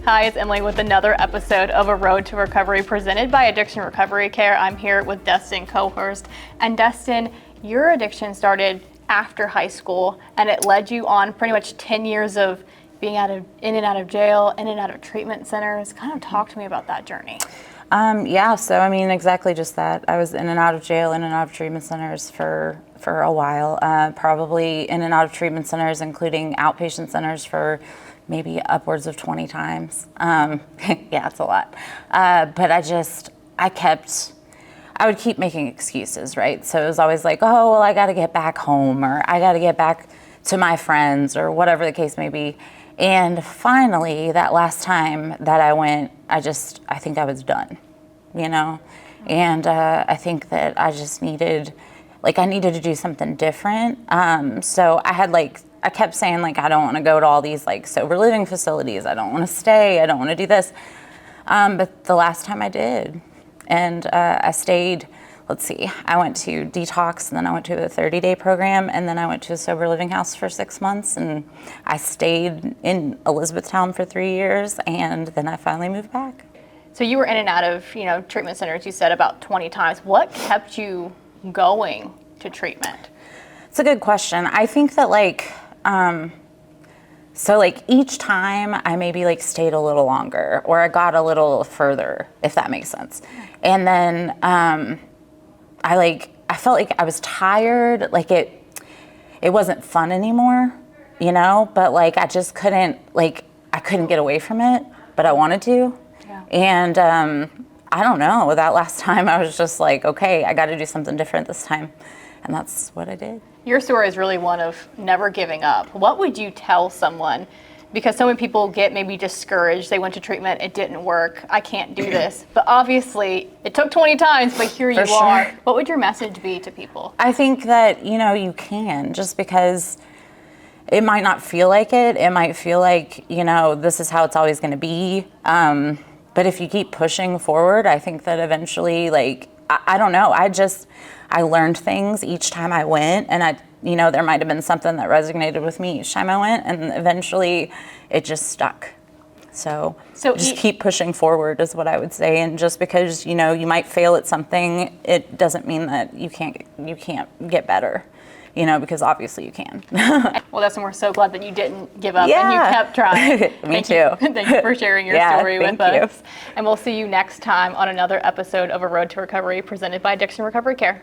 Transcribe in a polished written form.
Hi, it's Emily with another episode of A Road to Recovery presented by Addiction Recovery Care. I'm here with Destin Kohorst. And Destin, your addiction started after high school and it led you on pretty much 10 years of being in and out of jail, in and out of treatment centers. Kind of talk to me about that journey. Exactly just that. I was in and out of jail, in and out of treatment centers for a while, probably in and out of treatment centers, including outpatient centers for maybe upwards of 20 times. Yeah, it's a lot. But I would keep making excuses, right? So it was always like, oh, well, I got to get back home, or I got to get back to my friends, or whatever the case may be. And finally, that last time that I went, I think I was done, you know? And I think that I just needed to do something different. So I kept saying, I don't want to go to all these, sober living facilities. I don't want to stay. I don't want to do this. But the last time I did, and I stayed, I went to detox, and then I went to a 30-day program, and then I went to a sober living house for 6 months, and I stayed in Elizabethtown for 3 years, and then I finally moved back. So you were in and out of, treatment centers, you said about 20 times. What kept you going to treatment? It's a good question. I think that each time I maybe stayed a little longer, or I got a little further, if that makes sense. And then I felt like I was tired, it wasn't fun anymore, but I just couldn't, I couldn't get away from it, but I wanted to. Yeah. And I don't know, that last time I was just okay, I got to do something different this time. And that's what I did. Your story is really one of never giving up. What would you tell someone? Because so many people get maybe discouraged. They went to treatment, it didn't work, I can't do this. But obviously, it took 20 times, but here you are. What would your message be to people? I think that, you can, just because it might not feel like it. It might feel like, this is how it's always going to be. But if you keep pushing forward, I think that eventually, I don't know, I learned things each time I went, and there might have been something that resonated with me each time I went, and eventually it just stuck. So just keep pushing forward is what I would say. And just because, you might fail at something, it doesn't mean that you can't get better, because obviously you can. Well, Destin, we're so glad that you didn't give up and you kept trying. Me too. Thank you for sharing your story with us. And we'll see you next time on another episode of A Road to Recovery presented by Addiction Recovery Care.